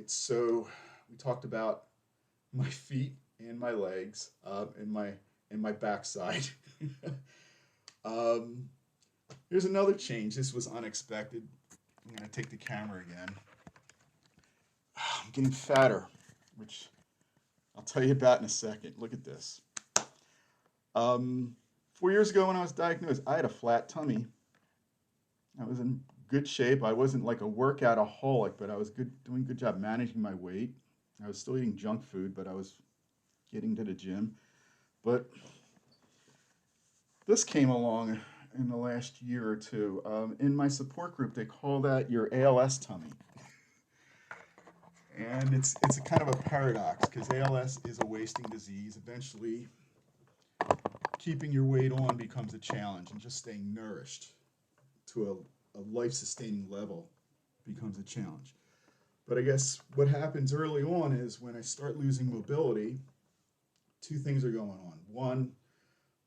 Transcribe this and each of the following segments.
right, so we talked about my feet and my legs and my backside. um, Here's another change. This was unexpected. I'm gonna take the camera again. I'm getting fatter, which I'll tell you about in a second. Look at this. 4 years ago when I was diagnosed, I had a flat tummy. I was in good shape. I wasn't like a workoutaholic, but I was doing a good job managing my weight. I was still eating junk food, but I was getting to the gym. But this came along in the last year or two. In my support group, they call that your ALS tummy. And it's a kind of a paradox because ALS is a wasting disease. Eventually, keeping your weight on becomes a challenge, and just staying nourished to a life sustaining level becomes a challenge. But I guess what happens early on is when I start losing mobility, two things are going on. One,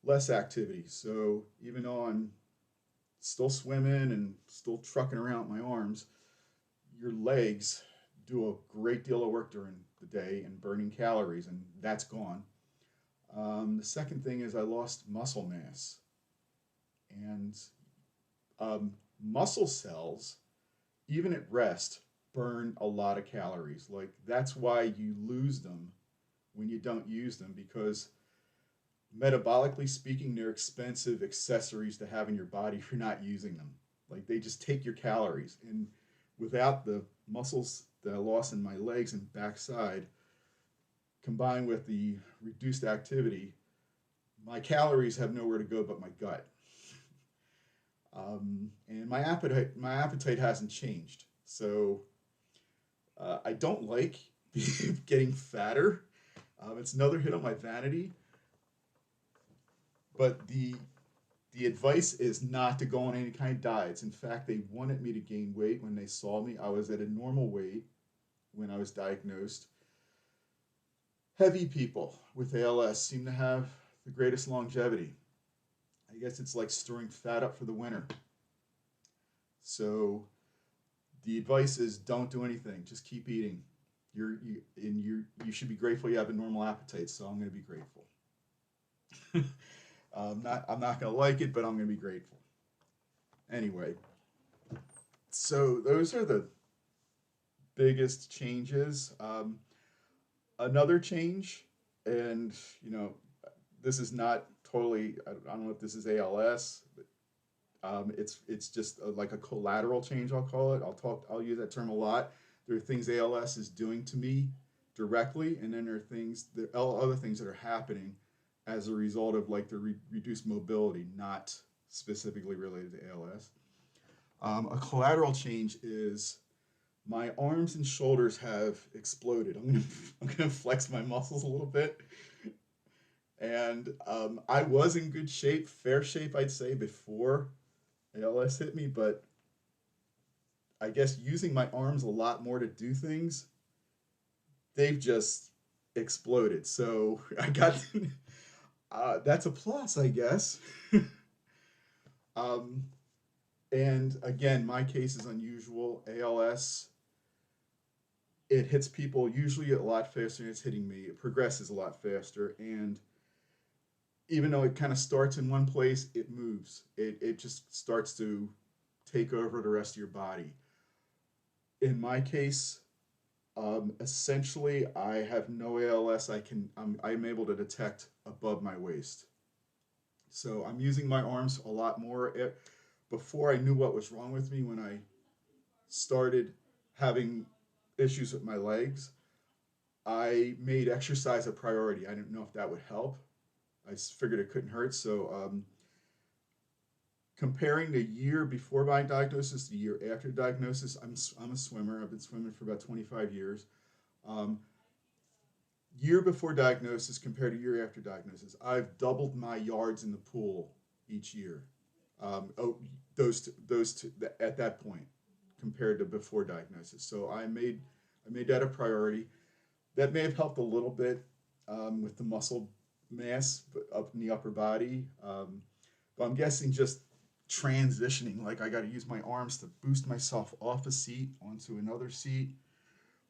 less activity. So even though I'm still swimming and still trucking around with my arms, your legs do a great deal of work during the day and burning calories, and that's gone. The second thing is I lost muscle mass, and um, muscle cells, even at rest, burn a lot of calories. Like that's why you lose them when you don't use them because metabolically speaking, they're expensive accessories to have in your body if you're not using them. Like they just take your calories, and without the muscles that I lost in my legs and backside, combined with the reduced activity, my calories have nowhere to go but my gut. And my appetite hasn't changed. So I don't like getting fatter. It's another hit on my vanity. But the advice is not to go on any kind of diets. In fact, they wanted me to gain weight when they saw me. I was at a normal weight when I was diagnosed. Heavy people with ALS seem to have the greatest longevity. I guess it's like storing fat up for the winter. So the advice is don't do anything. Just keep eating. You should be grateful you have a normal appetite. So I'm going to be grateful. I'm not going to like it, but I'm going to be grateful. Anyway, so those are the biggest changes. Another change, and this is not totally. I don't know if this is ALS. But, it's just like a collateral change. I'll call it. I'll use that term a lot. There are things ALS is doing to me directly, and then there are other things that are happening as a result of like the reduced mobility, not specifically related to ALS. A collateral change is my arms and shoulders have exploded. I'm gonna flex my muscles a little bit, and I was in good shape, fair shape, I'd say, before ALS hit me. But I guess using my arms a lot more to do things, they've just exploded. So I got that's a plus, I guess. um, and again, my case is unusual. ALS, it hits people usually a lot faster than it's hitting me. It progresses a lot faster, and even though it kind of starts in one place, it moves. It just starts to take over the rest of your body. In my case, essentially, I have no ALS. I'm able to detect above my waist. So I'm using my arms a lot more. Before I knew what was wrong with me, when I started having issues with my legs, I made exercise a priority. I didn't know if that would help. I figured it couldn't hurt. So comparing the year before my diagnosis to the year after diagnosis, I'm a swimmer. I've been swimming for about 25 years. Um, Year before diagnosis compared to year after diagnosis, I've doubled my yards in the pool each year. Oh, those two, at that point compared to before diagnosis. So I made that a priority. That may have helped a little bit with the muscle mass up in the upper body. But I'm guessing just transitioning, like I got to use my arms to boost myself off a seat onto another seat,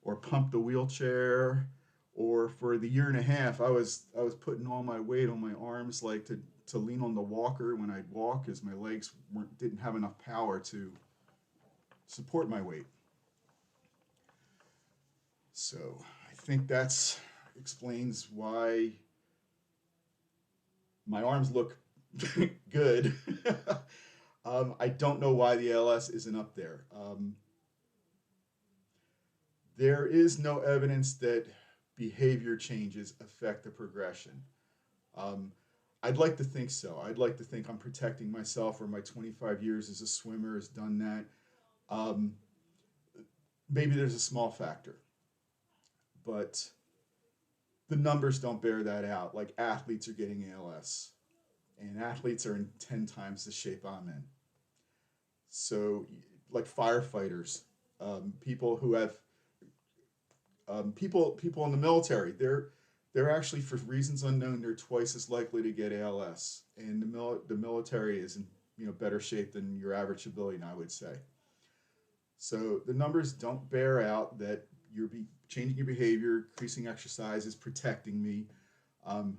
or pump the wheelchair, or for the year and a half, I was putting all my weight on my arms, like to lean on the walker when I'd walk, as my legs didn't have enough power to support my weight. So I think that's explains why my arms look good. I don't know why the ALS isn't up there. There is no evidence that behavior changes affect the progression. Um, I'd like to think so. I'd like to think I'm protecting myself, or my 25 years as a swimmer has done that. Maybe there's a small factor, but the numbers don't bear that out. Like, athletes are getting ALS, and athletes are in 10 times the shape I'm in. So, like firefighters, people who have people in the military, they're actually, for reasons unknown, they're twice as likely to get ALS, and the military is in better shape than your average civilian, I would say. So the numbers don't bear out that you're changing your behavior, increasing exercise is protecting me. Um,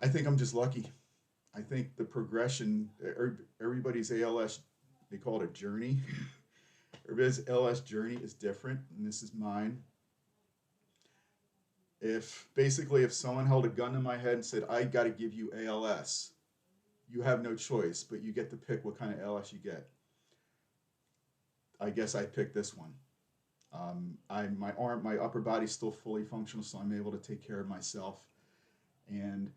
I think I'm just lucky. I think the progression, everybody's ALS, they call it a journey. Everybody's ALS journey is different, and this is mine. If someone held a gun to my head and said, I got to give you ALS, you have no choice, but you get to pick what kind of ALS you get. I guess I picked this one. My upper body's still fully functional, so I'm able to take care of myself. And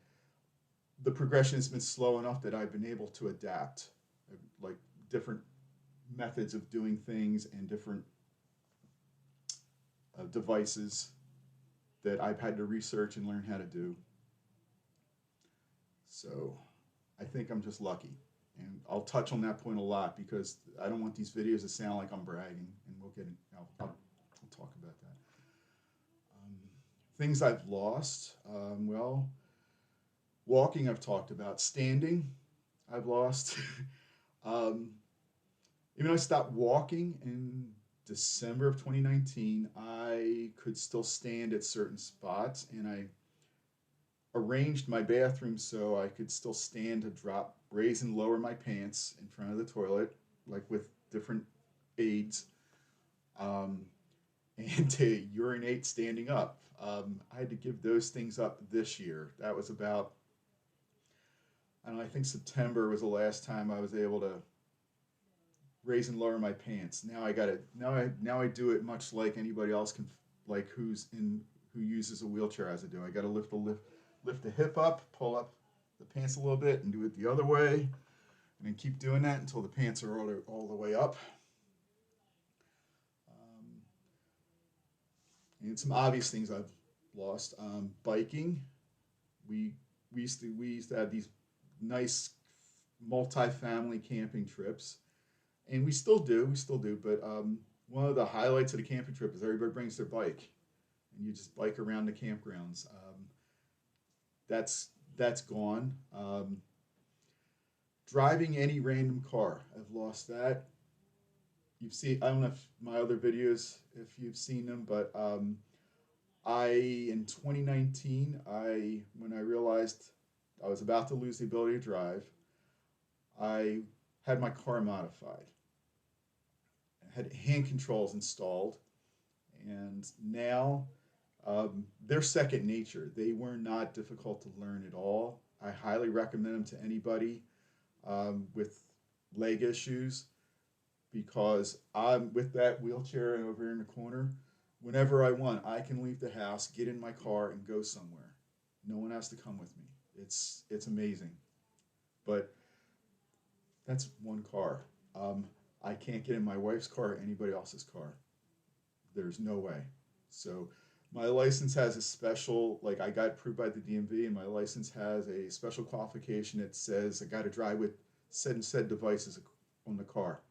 the progression has been slow enough that I've been able to adapt, like different methods of doing things and different devices that I've had to research and learn how to do. So I think I'm just lucky. And I'll touch on that point a lot, because I don't want these videos to sound like I'm bragging, and I'll talk about that. Things I've lost, well, walking I've talked about. Standing, I've lost. um, Even though I stopped walking in December of 2019, I could still stand at certain spots, and I arranged my bathroom so I could still stand to drop, raise and lower my pants in front of the toilet, like with different aids, um, and to urinate standing up. I had to give those things up this year. That was about, I don't know, I think September was the last time I was able to raise and lower my pants. Now I got it. Now I do it much like anybody else can, like who uses a wheelchair as I do. I got to lift the hip up, pull up the pants a little bit, and do it the other way, and then keep doing that until the pants are all the way up. Um, and some obvious things I've lost. Biking. We we used to have these nice multi-family camping trips, and we still do. But one of the highlights of the camping trip is everybody brings their bike, and you just bike around the campgrounds. That's gone. Driving any random car, I've lost that. You've seen, I don't know if my other videos, if you've seen them, but I in 2019, when I realized I was about to lose the ability to drive, I had my car modified. I had hand controls installed, and now they're second nature. They were not difficult to learn at all. I highly recommend them to anybody with leg issues, because I'm with that wheelchair over in the corner. Whenever I want, I can leave the house, get in my car, and go somewhere. No one has to come with me. It's amazing. But that's one car. I can't get in my wife's car or anybody else's car. There's no way. So my license has a special, like, I got approved by the DMV, and my license has a special qualification that says I got to drive with said devices on the car.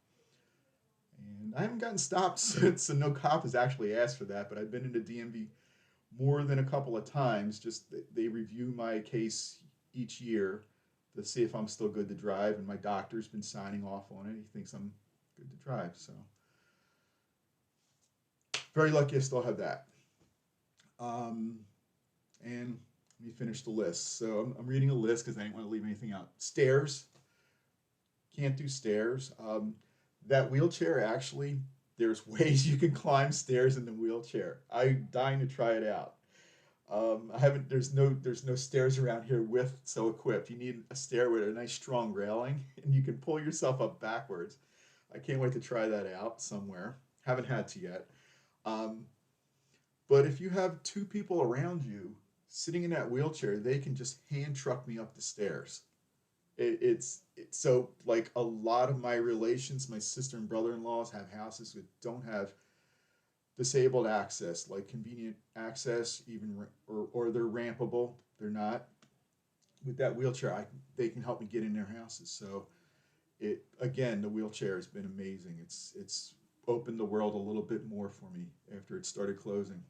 And I haven't gotten stopped since, so no cop has actually asked for that, but I've been in the DMV more than a couple of times. Just they review my case each year to see if I'm still good to drive, and my doctor's been signing off on it. He thinks I'm good to drive. So Very lucky I still have that. Um, and let me finish the list. So I'm reading a list because I didn't want to leave anything out. Stairs, can't do stairs. That wheelchair, actually, there's ways you can climb stairs in the wheelchair. I'm dying to try it out. I haven't. There's no stairs around here with so equipped. You need a stair with a nice strong railing, and you can pull yourself up backwards. I can't wait to try that out somewhere. Haven't had to yet. Um, but if you have two people around you sitting in that wheelchair, they can just hand truck me up the stairs. It's so like a lot of my relations, my sister and brother-in-laws have houses that don't have disabled access, like convenient access, even or they're rampable. They're not. With that wheelchair, they can help me get in their houses. So it again, the wheelchair has been amazing. It's opened the world a little bit more for me after it started closing.